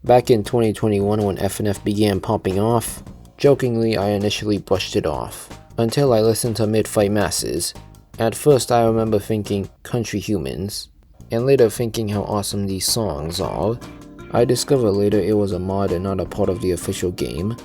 Back in 2021 when FNF began popping off, jokingly I initially brushed it off, until I listened to Mid-Fight Masses. At first I remember thinking country humans, and later thinking how awesome these songs are. I discovered later it was a mod and not a part of the official game.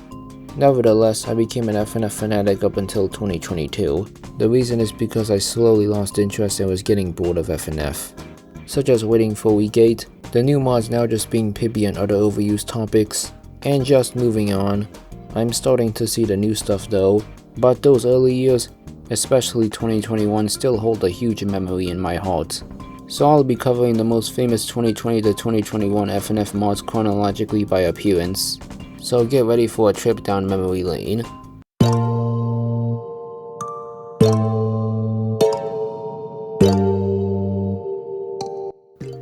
Nevertheless, I became an FNF fanatic up until 2022. The reason is because I slowly lost interest and was getting bored of FNF, such as waiting for week 8, the new mods now just being Pibby and other overused topics, and just moving on. I'm starting to see the new stuff though, but those early years, especially 2021, still hold a huge memory in my heart. So I'll be covering the most famous 2020 to 2021 FNF mods chronologically by appearance. So get ready for a trip down memory lane.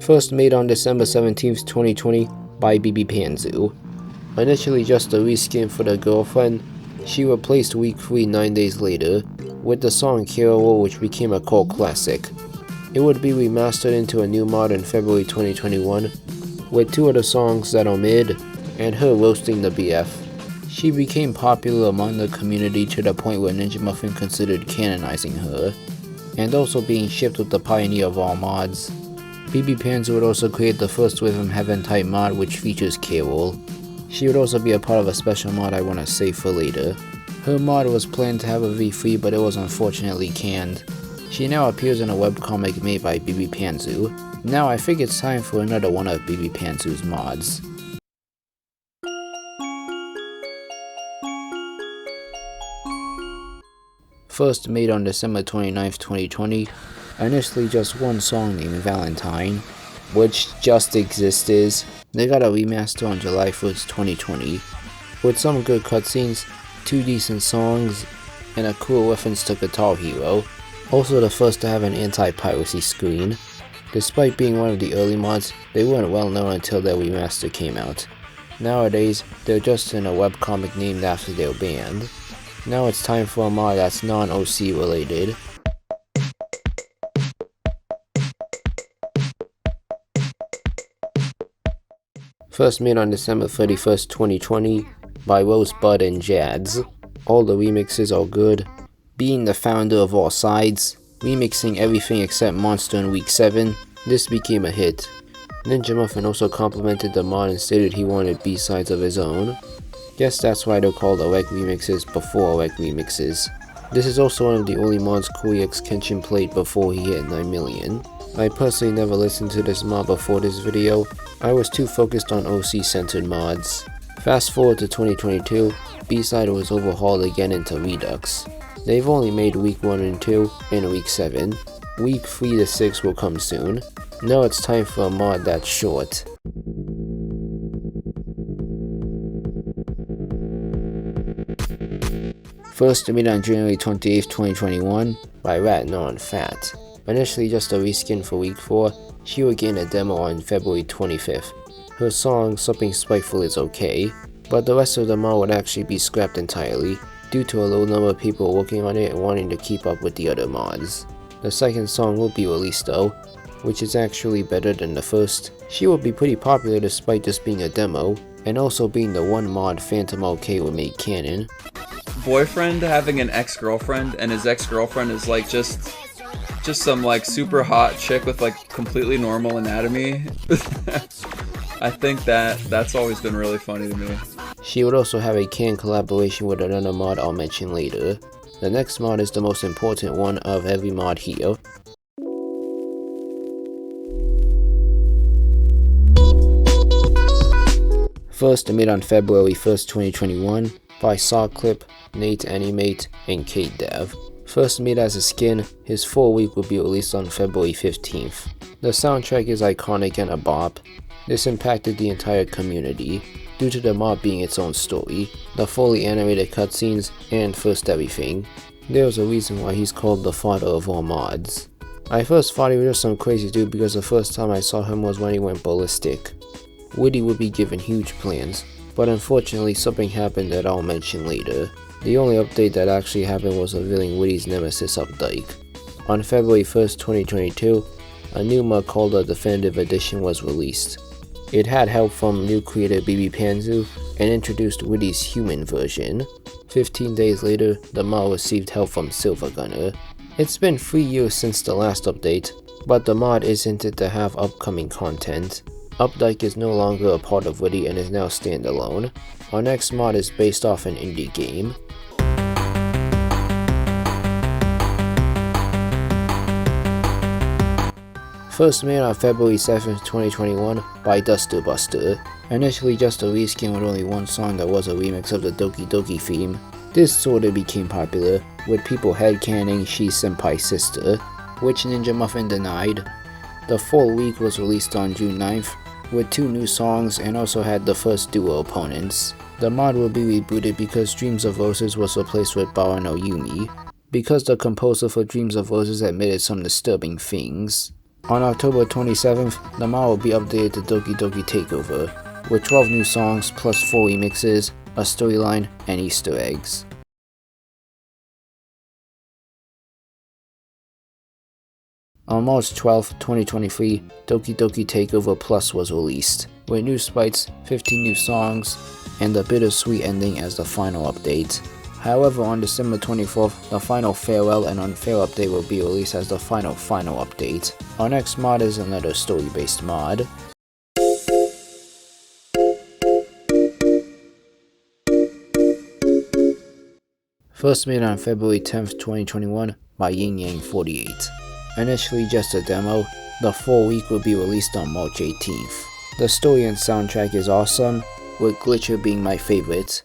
First made on December 17th, 2020 by BB Panzu. Initially just a reskin for the girlfriend, she replaced week 3 9 days later with the song Carol, which became a cult classic. It would be remastered into a new mod in February 2021 with 2 other songs that are mid and her roasting the BF. She became popular among the community to the point where Ninja Muffin considered canonizing her, and also being shipped with the pioneer of all mods. BB Panzu would also create the first Rhythm Heaven type mod which features Carol. She would also be a part of a special mod I want to save for later. Her mod was planned to have a V3 but it was unfortunately canned. She now appears in a webcomic made by BB Panzu. Now I think it's time for another one of BB Panzu's mods. First made on December 29th, 2020, initially just one song named Valentine, which just existed. They got a remaster on July 1st, 2020, with some good cutscenes, 2 decent songs, and a cool reference to Guitar Hero. Also the first to have an anti-piracy screen. Despite being one of the early mods, they weren't well known until their remaster came out. Nowadays, they're just in a webcomic named after their band. Now it's time for a mod that's non-OC related. First made on December 31st, 2020 by Rosebud and Jads. All the remixes are good. Being the founder of all sides, remixing everything except Monster in week 7, this became a hit. Ninja Muffin also complimented the mod and stated he wanted B-sides of his own. Guess that's why they're called Erect remixes before Erect remixes. This is also one of the only mods Korex Kenshin played before he hit 9 million. I personally never listened to this mod before this video. I was too focused on OC centered mods. Fast forward to 2022, B-side was overhauled again into Redux. They've only made week 1 and 2 and week 7. Week 3 to 6 will come soon. Now it's time for a mod that's short. First made on January 28th, 2021 by Ratnon Fat. Initially just a reskin for week 4, she will gain a demo on February 25th. Her song Something Spiteful is okay, but the rest of the mod would actually be scrapped entirely due to a low number of people working on it and wanting to keep up with the other mods. The second song will be released though, which is actually better than the first. She will be pretty popular despite just being a demo, and also being the one mod Phantom Arcade would make canon. Boyfriend having an ex-girlfriend, and his ex-girlfriend is like just some like super hot chick with like completely normal anatomy. I think that's always been really funny to me. She would also have a can collaboration with another mod I'll mention later. The next mod is the most important one of every mod here. First made on February 1st, 2021 by Sawclip, Nate Animate, and Kate Dev. First made as a skin, his full week will be released on February 15th. The soundtrack is iconic and a bop. This impacted the entire community, due to the mod being its own story, the fully animated cutscenes, and first everything. There's a reason why he's called the father of all mods. I first thought he was just some crazy dude because the first time I saw him was when he went ballistic. Whitty would be given huge plans, but unfortunately something happened that I'll mention later. The only update that actually happened was revealing Whitty's nemesis Updike. On February 1st, 2022, a new mod called the Definitive Edition was released. It had help from new creator BB Panzu and introduced Whitty's human version. 15 days later, the mod received help from Silver Gunner. It's been 3 years since the last update, but the mod is hinted to have upcoming content. Updike is no longer a part of Whitty and is now standalone. Our next mod is based off an indie game. First made on February 7th, 2021 by Duster Buster. Initially just a reskin with only one song that was a remix of the Doki Doki theme, this sorta became popular, with people headcanon She's Senpai's sister, which Ninja Muffin denied. The full week was released on June 9th, with 2 new songs and also had the first duo opponents. The mod will be rebooted because Dreams of Roses was replaced with Bara no Yumi, because the composer for Dreams of Roses admitted some disturbing things. On October 27th, the mod will be updated to Doki Doki Takeover, with 12 new songs plus 4 remixes, a storyline, and Easter eggs. On March 12, 2023, Doki Doki Takeover Plus was released, with new sprites, 15 new songs, and a bittersweet ending as the final update. However, on December 24th, the final Farewell and Unfair update will be released as the final update. Our next mod is another story-based mod. First made on February 10th, 2021 by Yin Yang 48. Initially just a demo, the full week will be released on March 18th. The story and soundtrack is awesome, with Glitcher being my favorite.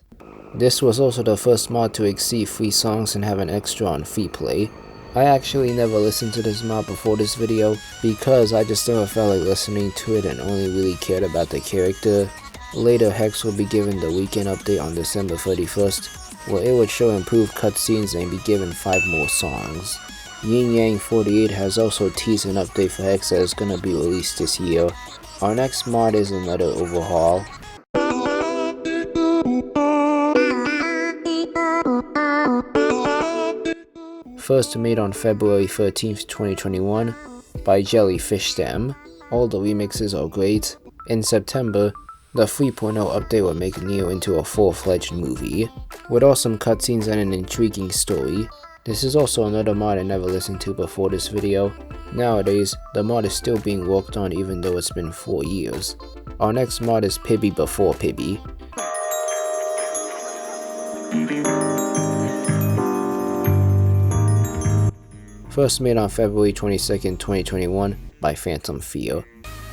This was also the first mod to exceed 3 songs and have an extra on free play. I actually never listened to this mod before this video because I just never felt like listening to it and only really cared about the character. Later, Hex will be given the weekend update on December 31st, where it would show improved cutscenes and be given 5 more songs. Yin Yang 48 has also teased an update for Hex that is gonna be released this year. Our next mod is another overhaul. First made on February 13th, 2021 by Jellyfish Stem. All the remixes are great. In September, the 3.0 update will make Neo into a full-fledged movie, with awesome cutscenes and an intriguing story. This is also another mod I never listened to before this video. Nowadays, the mod is still being worked on even though it's been 4 years. Our next mod is Pibby Before Pibby. First made on February 22nd, 2021 by Phantom Fear.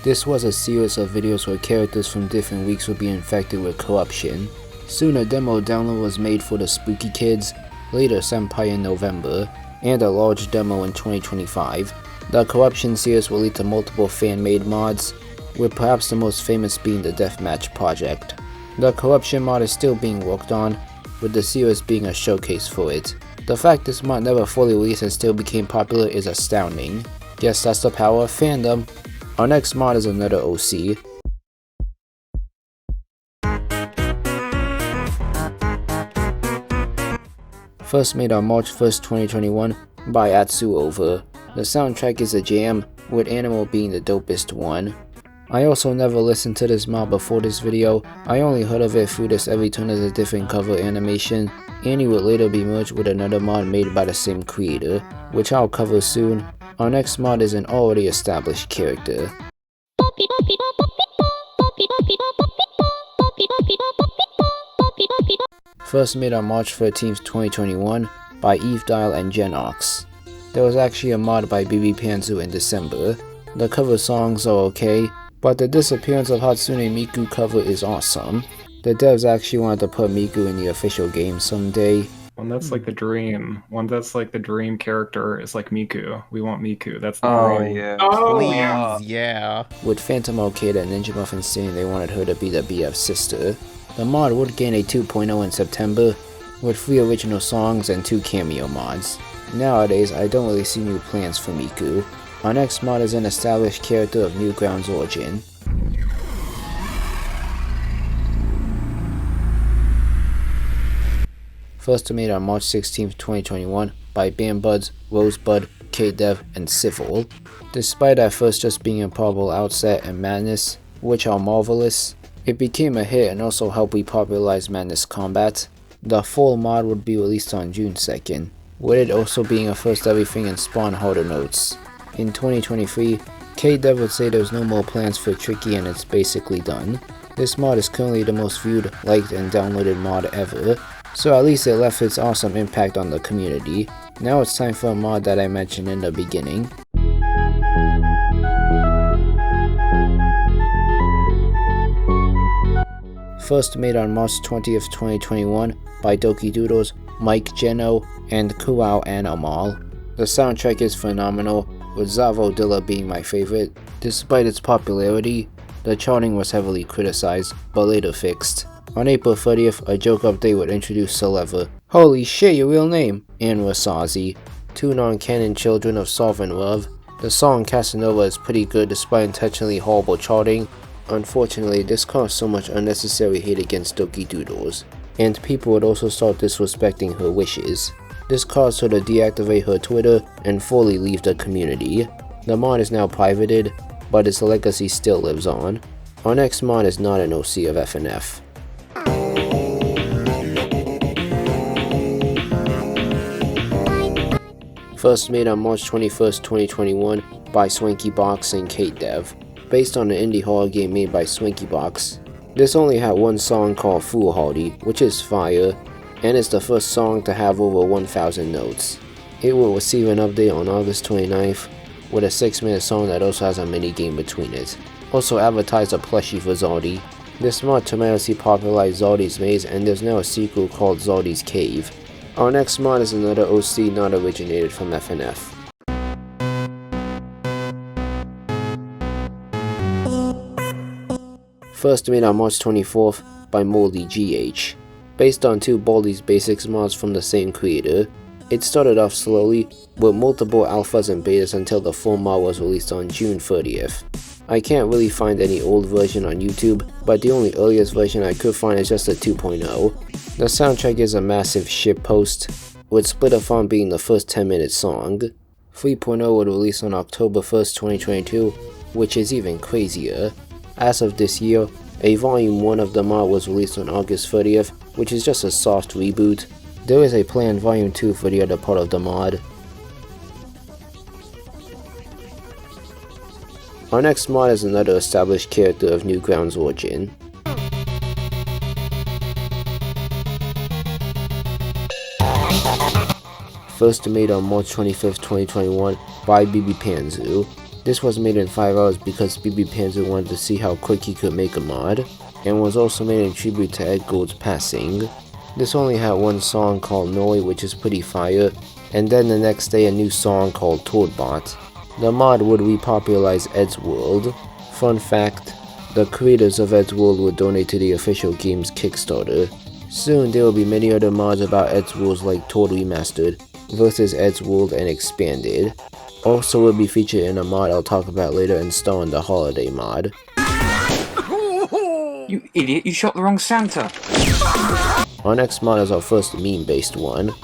This was a series of videos where characters from different weeks would be infected with corruption. Soon a demo download was made for the Spooky Kids, later Senpai in November, and a large demo in 2025. The corruption series will lead to multiple fan-made mods, with perhaps the most famous being the Deathmatch project. The corruption mod is still being worked on, with the series being a showcase for it. The fact this mod never fully released and still became popular is astounding. Guess that's the power of fandom. Our next mod is another OC. First made on March 1st, 2021 by Atsu Over. The soundtrack is a jam, with Animal being the dopest one. I also never listened to this mod before this video. I only heard of it through this Every Turn is a Different cover animation. Annie would later be merged with another mod made by the same creator, which I'll cover soon. Our next mod is an already established character. First made on March 13th, 2021 by Eve Dial and Gen Ox. There was actually a mod by BB Panzu in December. The cover songs are okay, but the disappearance of Hatsune Miku cover is awesome. The devs actually wanted to put Miku in the official game someday. One that's like the dream. One that's like the dream character is like Miku. We want Miku. That's the dream. Yeah. Oh, Please, yeah. With Phantom Arcade and Ninja Muffin saying they wanted her to be the BF sister. The mod would gain a 2.0 in September, with 3 original songs and 2 cameo mods. Nowadays, I don't really see new plans for Miku. Our next mod is an established character of Newground's origin. First made on March 16th, 2021 by Bambuds, Rosebud, K-Dev, and Civil. Despite at first just being a probable outset and madness, which are marvelous. It became a hit and also helped repopularize Madness Combat. The full mod would be released on June 2nd, with it also being a first everything and spawn harder notes. In 2023, K-Dev would say there's no more plans for Tricky and it's basically done. This mod is currently the most viewed, liked, and downloaded mod ever, so at least it left its awesome impact on the community. Now it's time for a mod that I mentioned in the beginning. First made on March 20th, 2021 by Doki Doodles, Mike Geno, and Kuao Animal. The soundtrack is phenomenal, with Zavo Dilla being my favorite. Despite its popularity, the charting was heavily criticized, but later fixed. On April 30th, a joke update would introduce Celeva, holy shit your real name, and Wasazi, two non-canon children of Sovereign Love. The song Casanova is pretty good despite intentionally horrible charting. Unfortunately, this caused so much unnecessary hate against Doki Doodles, and people would also start disrespecting her wishes. This caused her to deactivate her Twitter and fully leave the community. The mod is now privated, but its legacy still lives on. Our next mod is not an OC of FNF. First made on March 21st, 2021 by Swanky Box and Kate Dev. Based on an indie horror game made by Swanky Box. This only had one song called Foolhardy, which is fire, and it's the first song to have over 1,000 notes. It will receive an update on August 29th, with a 6-minute song that also has a mini-game between it. Also advertised a plushie for Zardy. This mod tremendously popularized Zardy's Maze, and there's now a sequel called Zardy's Cave. Our next mod is another OC not originated from FNF. First made on March 24th by Moldy GH. Based on two Baldi's Basics mods from the same creator, it started off slowly, with multiple alphas and betas until the full mod was released on June 30th. I can't really find any old version on YouTube, but the only earliest version I could find is just a 2.0. The soundtrack is a massive shitpost, with Splitathon being the first 10-minute song. 3.0 would release on October 1st, 2022, which is even crazier. As of this year, a Volume 1 of the mod was released on August 30th, which is just a soft reboot. There is a planned Volume 2 for the other part of the mod. Our next mod is another established character of Newgrounds origin. First made on March 25th, 2021 by BB Panzu. This was made in 5 hours because BB Panzer wanted to see how quick he could make a mod, and was also made in tribute to A.G.O.T.I passing. This only had one song called Noi, which is pretty fire, and then the next day a new song called Toadbot. The mod would repopularize Ed's World. Fun fact, the creators of Ed's World would donate to the official game's Kickstarter. Soon there will be many other mods about Ed's Worlds like Toad Remastered, versus Ed's World and Expanded. Also will be featured in a mod I'll talk about later and star in the Holiday mod. You idiot, you shot the wrong Santa! Our next mod is our first meme-based one.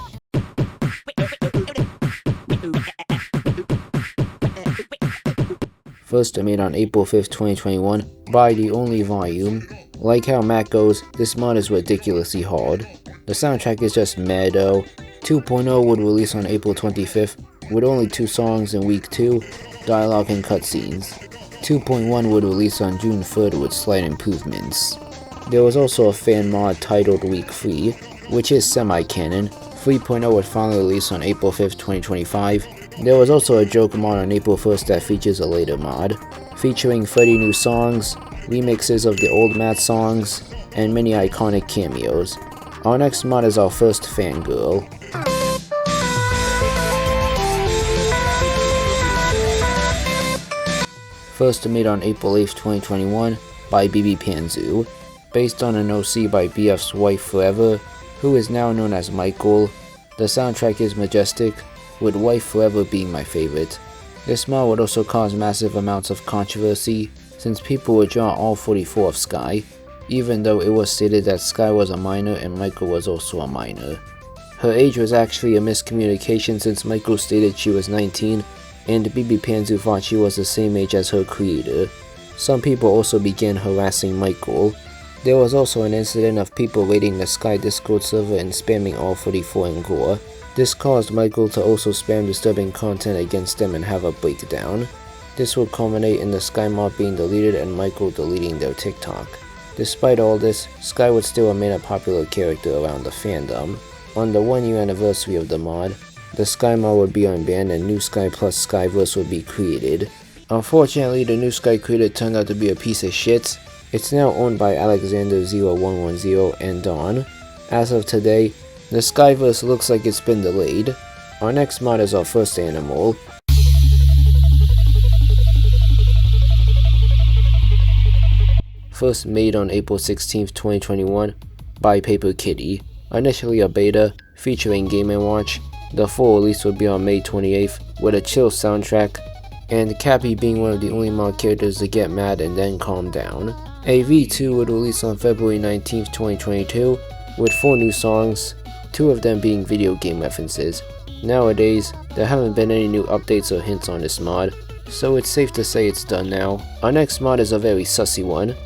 First made on April 5th, 2021 by The Only Volume. Like how Matt goes, this mod is ridiculously hard. The soundtrack is just meh though. 2.0 would release on April 25th, with only 2 songs in week 2, dialogue and cutscenes. 2.1 would release on June 3rd with slight improvements. There was also a fan mod titled Week 3, which is semi-canon. 3.0 would finally release on April 5th, 2025. There was also a joke mod on April 1st that features a later mod, featuring 30 new songs, remixes of the old Matt songs, and many iconic cameos. Our next mod is our first fangirl. First made on April 8th, 2021 by BB Panzu. Based on an OC by BF's wife Forever, who is now known as Michael. The soundtrack is majestic, with Wife Forever being my favorite. This mod would also cause massive amounts of controversy, since people would draw all 44 of Sky, even though it was stated that Sky was a minor and Michael was also a minor. Her age was actually a miscommunication since Michael stated she was 19, and BB Panzu thought she was the same age as her creator. Some people also began harassing Michael. There was also an incident of people raiding the Sky Discord server and spamming all 44 in gore. This caused Michael to also spam disturbing content against them and have a breakdown. This would culminate in the Sky mod being deleted and Michael deleting their TikTok. Despite all this, Sky would still remain a popular character around the fandom. On the 1-year anniversary of the mod, the Sky mod would be unbanned and New Sky plus Skyverse would be created. Unfortunately, the New Sky created turned out to be a piece of shit. It's now owned by Alexander0110 and Dawn. As of today, the Skyverse looks like it's been delayed. Our next mod is our first animal. First made on April 16th, 2021 by Paper Kitty. Initially a beta featuring Game & Watch, the full release would be on May 28th with a chill soundtrack, and Kapi being one of the only mod characters to get mad and then calm down. A V2 would release on February 19th, 2022 with 4 new songs, 2 of them being video game references. Nowadays, there haven't been any new updates or hints on this mod, so it's safe to say it's done now. Our next mod is a very sussy one.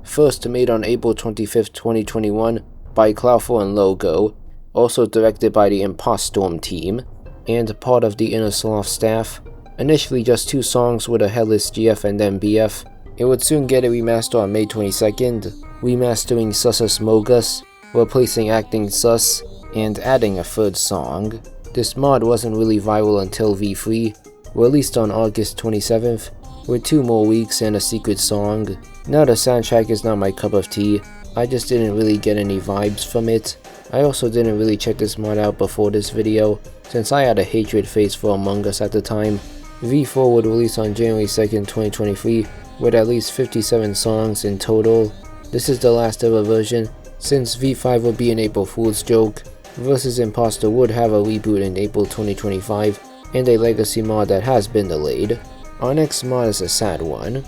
First made on April 25th, 2021 by Cloudful and Logo, also directed by the Imposter team, and part of the Inner Sloth staff. Initially just 2 songs with a headless GF and then BF. It would soon get a remaster on May 22nd, remastering Sussus Mogus, replacing Acting Sus, and adding a 3rd song. This mod wasn't really viral until V3, released on August 27th, with 2 more weeks and a secret song. Now the soundtrack is not my cup of tea, I just didn't really get any vibes from it. I also didn't really check this mod out before this video, since I had a hatred face for Among Us at the time. V4 would release on January 2nd, 2023, with at least 57 songs in total. This is the last ever version, since V5 would be an April Fool's joke. Versus Imposter would have a reboot in April 2025, and a legacy mod that has been delayed. Our next mod is a sad one.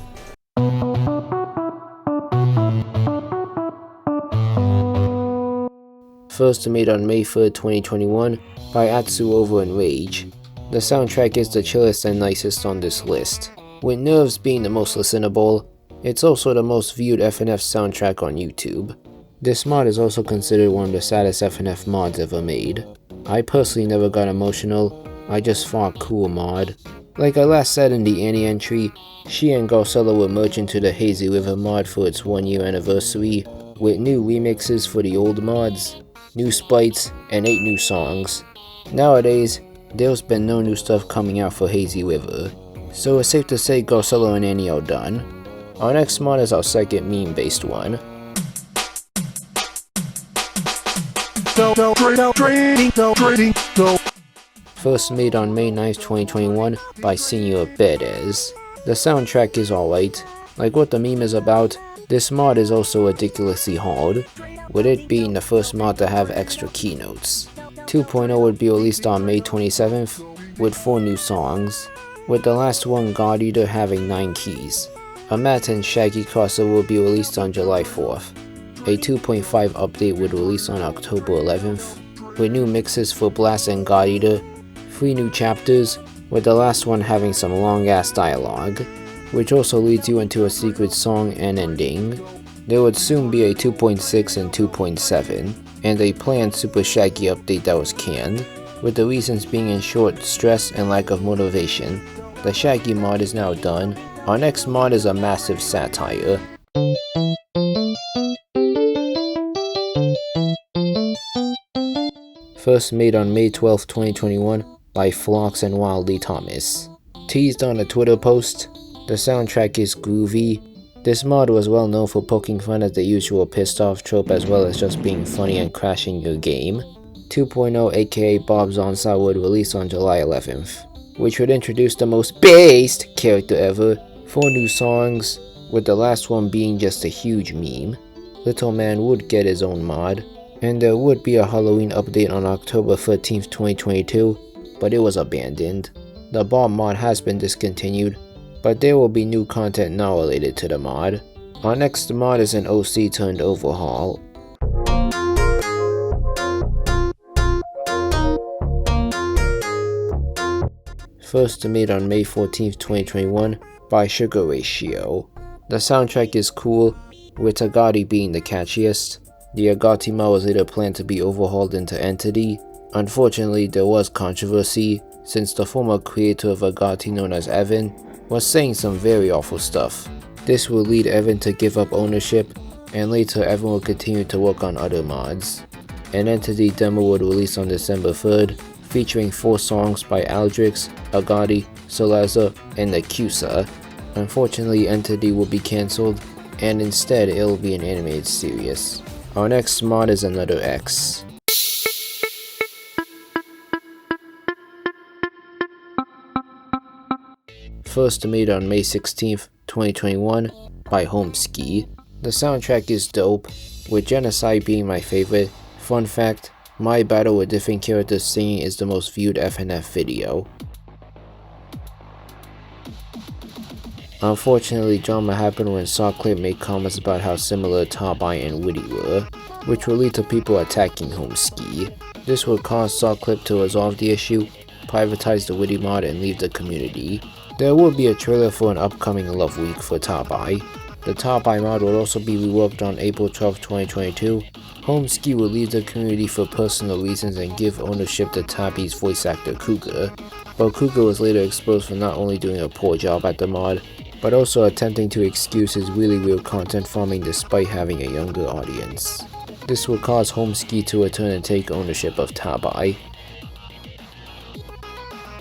First made on May 3rd, 2021 by Atsu Over and Rage. The soundtrack is the chillest and nicest on this list, with Nerves being the most listenable. It's also the most viewed FNF soundtrack on YouTube. This mod is also considered one of the saddest FNF mods ever made. I personally never got emotional, I just thought cool mod. Like I last said in the Annie entry, she and Garcello will merge into the Hazy River mod for its 1-year anniversary, with new remixes for the old mods, new sprites, and 8 new songs. Nowadays, there's been no new stuff coming out for Hazy River, so it's safe to say Garcello and Annie are done. Our next mod is our second meme-based one. First made on May 9th, 2021 by Senior Perez. The soundtrack is alright. Like what the meme is about, this mod is also ridiculously hard, with it being the first mod to have extra keynotes. 2.0 would be released on May 27th, with 4 new songs, with the last one God-Eater having 9 keys. A Matt and Shaggy crossover will be released on July 4th. A 2.5 update would release on October 11th, with new mixes for Blast and God-Eater, 3 new chapters, with the last one having some long-ass dialogue, which also leads you into a secret song and ending. There would soon be a 2.6 and 2.7, and a planned Super Shaggy update that was canned, with the reasons being in short, stress and lack of motivation. The Shaggy mod is now done. Our next mod is a massive satire. First made on May 12th, 2021 by Phlox and Wildly Thomas. Teased on a Twitter post, the soundtrack is groovy. This mod was well known for poking fun at the usual pissed off trope as well as just being funny and crashing your game. 2.0 aka Bob's Onside would release on July 11th, which would introduce the most based character ever, 4 new songs, with the last one being just a huge meme. Little Man would get his own mod, and there would be a Halloween update on October 13th, 2022, but it was abandoned. The Bob mod has been discontinued, but there will be new content now related to the mod. Our next mod is an OC turned overhaul. First made on May 14th, 2021 by Sugar Ratio. The soundtrack is cool, with A.G.O.T.I being the catchiest. The A.G.O.T.I mod was later planned to be overhauled into Entity. Unfortunately, there was controversy, since the former creator of A.G.O.T.I, known as Evan, was saying some very awful stuff. This will lead Evan to give up ownership, and later Evan will continue to work on other mods. An Entity demo would release on December 3rd, featuring 4 songs by Aldrix, A.G.O.T.I, Solazar, and Nakusa. Unfortunately, Entity will be cancelled, and instead it will be an animated series. Our next mod is another X. First made on May 16th, 2021 by Homeski. The soundtrack is dope, with Genocide being my favorite. Fun fact, my battle with different characters singing is the most viewed FNF video. Unfortunately, drama happened when Sawclip made comments about how similar Tabi and Whitty were, which will lead to people attacking Homeski. This will cause Sawclip to resolve the issue, privatize the Whitty mod, and leave the community. There will be a trailer for an upcoming Love Week for Tabi. The Tabi mod will also be reworked on April 12, 2022. Homeski will leave the community for personal reasons and give ownership to Tabi's voice actor Cougar. But Cougar was later exposed for not only doing a poor job at the mod, but also attempting to excuse his really weird content farming despite having a younger audience. This will cause Homeski to return and take ownership of Tabi.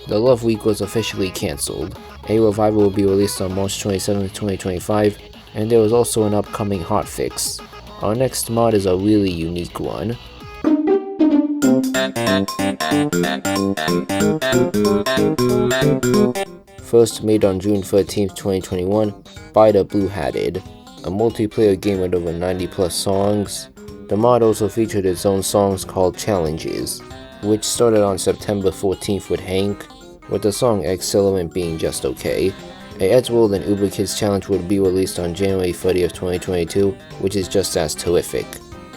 The Love Week was officially cancelled. A revival will be released on March 27, 2025, and there was also an upcoming hotfix. Our next mod is a really unique one. First made on June 13th, 2021 by The Blue Hatted, a multiplayer game with over 90 plus songs. The mod also featured its own songs called Challenges, which started on September 14th with Hank, with the song Excellent being just okay. A Edgeworld and Uber Kids challenge would be released on January 30th, 2022, which is just as terrific.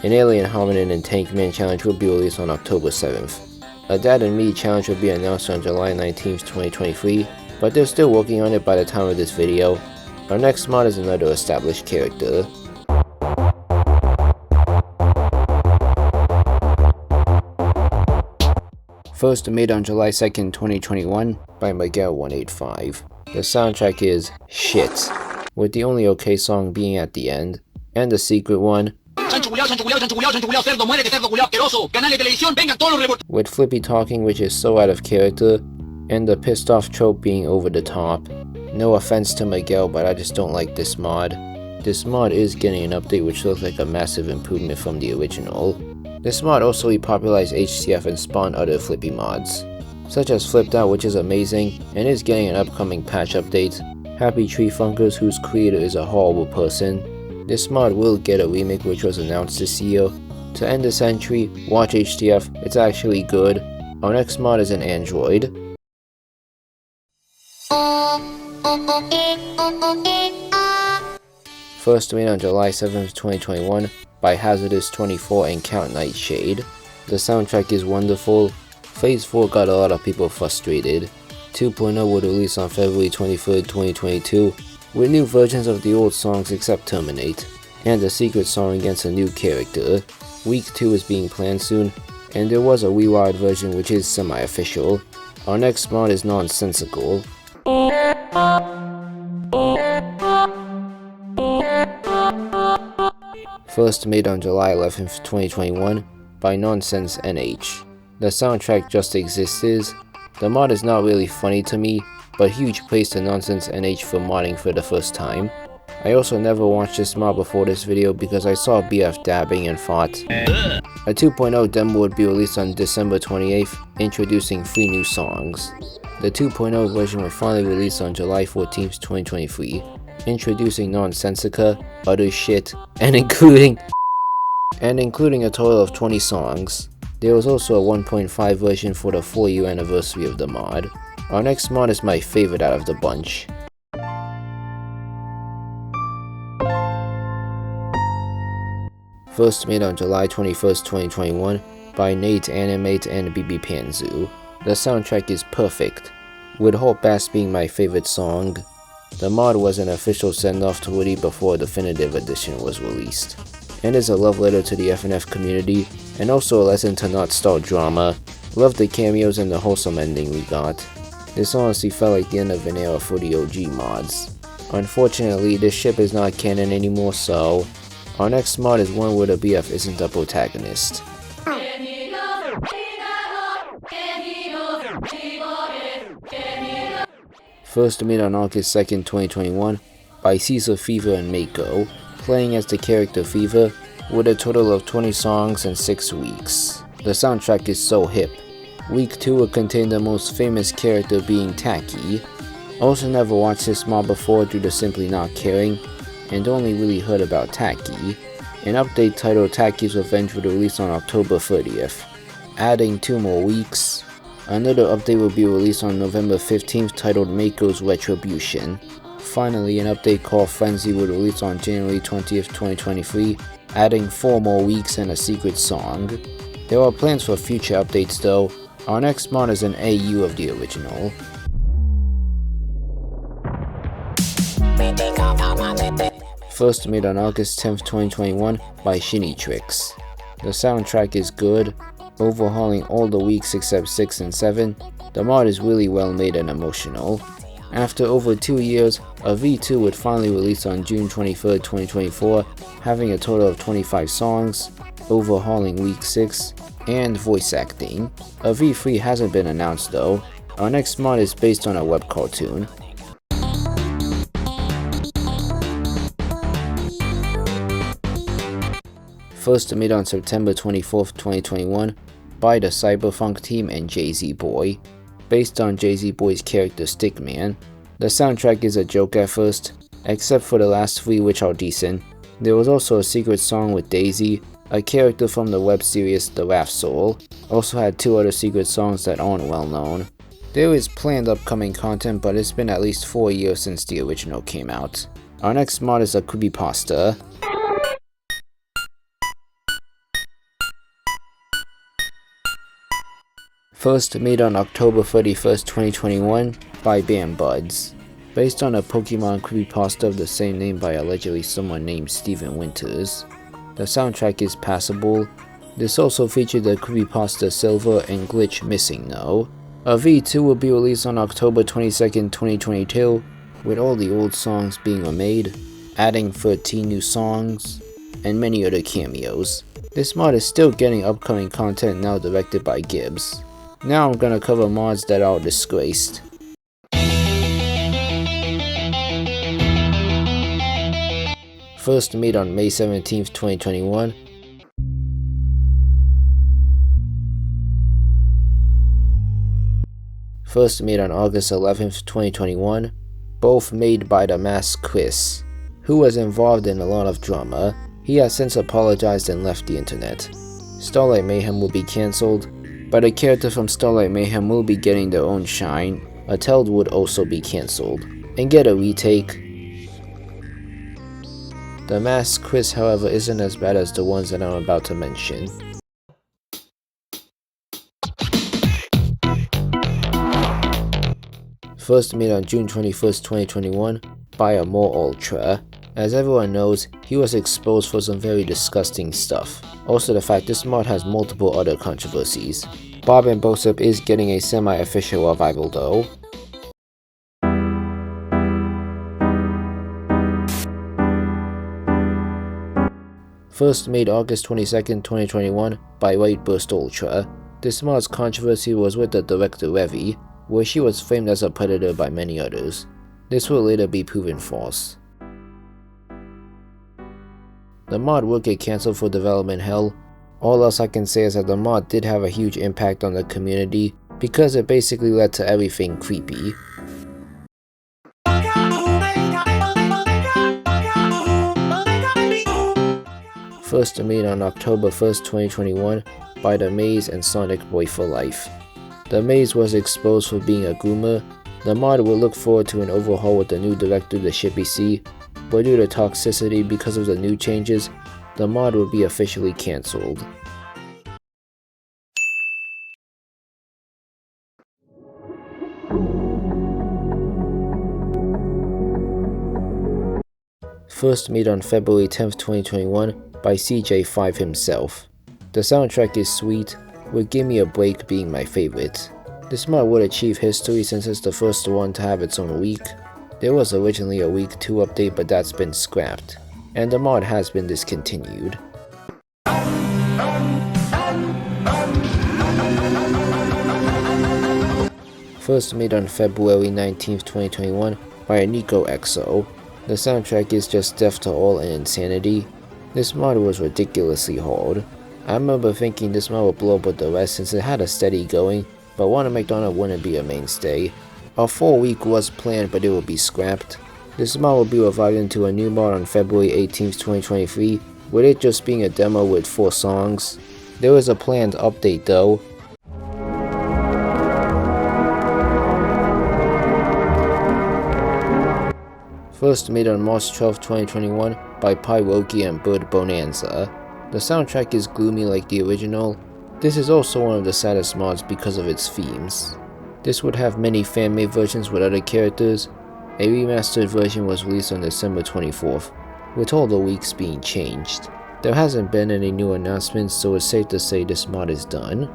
An Alien Hominin and Tankman challenge will be released on October 7th. A Dad and Me challenge will be announced on July 19th, 2023, but they're still working on it by the time of this video. Our next mod is another established character. First made on July 2nd, 2021 by Miguel185. The soundtrack is shit, with the only okay song being at the end, and the secret one, with Flippy talking, which is so out of character, and the pissed off trope being over the top. No offense to Miguel, but I just don't like this mod. This mod is getting an update which looks like a massive improvement from the original. This mod also repopularized HTF and spawned other Flippy mods, such as Flipped Out, which is amazing, and is getting an upcoming patch update. Happy Tree Funkers, whose creator is a horrible person. This mod will get a remake which was announced this year. To end this entry, watch HTF, it's actually good. Our next mod is an android. First made on July 7th, 2021 by Hazardous24 and Count Nightshade. The soundtrack is wonderful. Phase 4 got a lot of people frustrated. 2.0 would release on February 23rd, 2022, with new versions of the old songs except Terminate, and a secret song against a new character. Week 2 is being planned soon, and there was a rewired version which is semi-official. Our next mod is Nonsensical. First made on July 11th, 2021 by Nonsense NH. The soundtrack just exists. The mod is not really funny to me, but huge praise to Nonsense NH for modding for the first time. I also never watched this mod before this video because I saw BF dabbing and fought. A 2.0 demo would be released on December 28th, introducing 3 new songs. The 2.0 version will finally release on July 14th, 2023, introducing Nonsensica, other shit, and including a total of 20 songs. There was also a 1.5 version for the 4-year anniversary of the mod. Our next mod is my favorite out of the bunch. First made on July 21st, 2021 by Nate Animate and BB Panzu. The soundtrack is perfect. with Hope Bass being my favorite song. The mod was an official send-off to Whitty before a definitive edition was released, and is a love letter to the FNF community, and also a lesson to not start drama. Love the cameos and the wholesome ending we got. This honestly felt like the end of an era for the OG mods. Unfortunately, this ship is not canon anymore, so our next mod is one where the BF isn't the protagonist. First made on August 2nd, 2021 by Caesar Fever and Mako, playing as the character Fever, with a total of 20 songs and 6 weeks. The soundtrack is so hip. Week 2 will contain the most famous character being Taki. Also never watched this mod before due to simply not caring, and only really heard about Taki. An update titled Taki's Revenge will release on October 30th, adding 2 more weeks. Another update will be released on November 15th titled Mako's Retribution. Finally, an update called Frenzy will release on January 20th, 2023, adding 4 more weeks and a secret song. There are plans for future updates though. Our next mod is an AU of the original. First made on August 10th, 2021 by Shinny Tricks. The soundtrack is good, overhauling all the weeks except 6 and 7. The mod is really well made and emotional. After over 2 years, a V2 would finally release on June 23rd, 2024, having a total of 25 songs, overhauling week 6, and voice acting. A V3 hasn't been announced though. Our next mod is based on a web cartoon. First made on September 24th, 2021 by the Cyberfunk team and Jay-Z Boy. Based on Jay-Z Boy's character Stickman. The soundtrack is a joke at first, except for the last 3 which are decent. There was also a secret song with Daisy, a character from the web series The Laugh Soul. Also had 2 other secret songs that aren't well known. There is planned upcoming content, but it's been at least 4 years since the original came out. Our next mod is a creepypasta. First made on October 31st, 2021 by Bambuds. Based on a Pokemon creepypasta of the same name by allegedly someone named Steven Winters. The soundtrack is passable. This also featured the creepypasta Silver and Glitch Missing No. A V2 will be released on October 22nd, 2022, with all the old songs being remade, adding 13 new songs, and many other cameos. This mod is still getting upcoming content now directed by Gibbs. Now I'm gonna cover mods that are disgraced. First made on May 17th, 2021. First made on August 11th, 2021. Both made by the masked Chris, who was involved in a lot of drama. He has since apologized and left the internet. Starlight Mayhem will be cancelled, but a character from Starlight Mayhem will be getting their own shine. Atteld would also be cancelled, and get a retake. The masked Chris, however, isn't as bad as the ones that I'm about to mention. First made on June 21st, 2021 by Amor Ultra. As everyone knows, he was exposed for some very disgusting stuff. Also the fact this mod has multiple other controversies. Bob and Bosip is getting a semi-official revival though. First made August 22nd, 2021 by White Burst Ultra. This mod's controversy was with the director Revi, where she was framed as a predator by many others. This will later be proven false. The mod will get cancelled for development hell. All else I can say is that the mod did have a huge impact on the community because it basically led to everything creepy. First made on October 1st, 2021 by The Maze and Sonic Boy for Life. The Maze was exposed for being a groomer. The mod will look forward to an overhaul with the new director the Shippy C, but due to toxicity because of the new changes, the mod will be officially cancelled. first made on February 10th, 2021 by CJ5 himself. The soundtrack is sweet, with Gimme a Break being my favorite. This mod would achieve history since it's the first one to have its own week. There was originally a week 2 update, but that's been scrapped, and the mod has been discontinued. First made on February 19th, 2021 by Nico XO. The soundtrack is just death to all and insanity. This mod was ridiculously hard. I remember thinking this mod would blow up with the rest since it had a steady going, but Ronald McDonald wouldn't be a mainstay. A full week was planned, but it would be scrapped. This mod will be revived into a new mod on February 18th, 2023, with it just being a demo with 4 songs. There is a planned update though. First made on March 12, 2021 by Pyroki and Bird Bonanza. The soundtrack is gloomy like the original. This is also one of the saddest mods because of its themes. This would have many fan-made versions with other characters. A remastered version was released on December 24th, with all the weeks being changed. There hasn't been any new announcements, so it's safe to say this mod is done.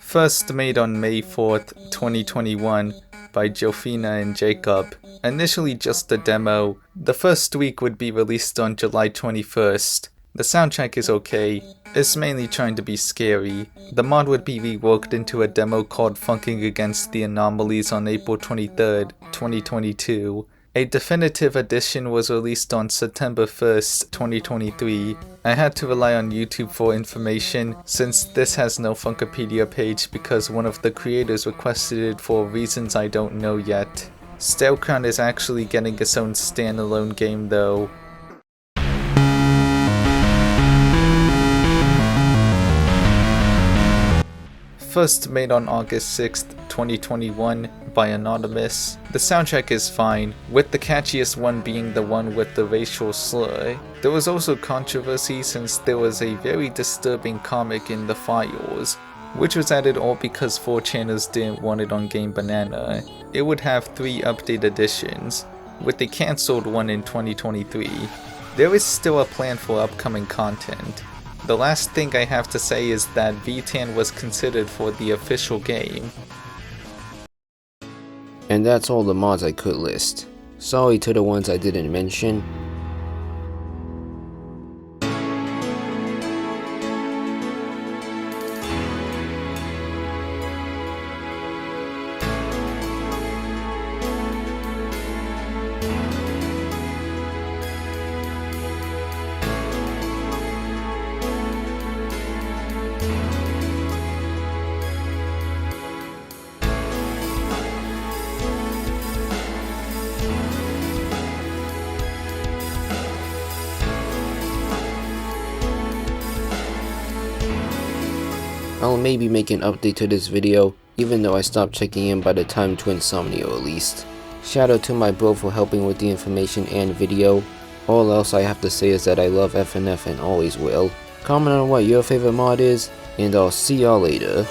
First made on May 4th, 2021 by Jofina and Jacob. Initially just a demo, the first week would be released on July 21st. The soundtrack is okay, it's mainly trying to be scary. The mod would be reworked into a demo called Funkin Against the Anomalies on April 23rd, 2022. A definitive edition was released on September 1st, 2023. I had to rely on YouTube for information since this has no Funkipedia page because one of the creators requested it for reasons I don't know yet. Staleground is actually getting its own standalone game though. First made on August 6th, 2021 by Anonymous. The soundtrack is fine, with the catchiest one being the one with the racial slur. There was also controversy since there was a very disturbing comic in the files, which was added all because 4chaners didn't want it on Game Banana. It would have 3 update editions, with a cancelled one in 2023. There is still a plan for upcoming content. The last thing I have to say is that V10 was considered for the official game. And that's all the mods I could list. Sorry to the ones I didn't mention. I'll maybe make an update to this video, even though I stopped checking in by the time Twin Insomnia released. Shout out to my bro for helping with the information and video. All else I have to say is that I love FNF and always will. Comment on what your favorite mod is, and I'll see y'all later.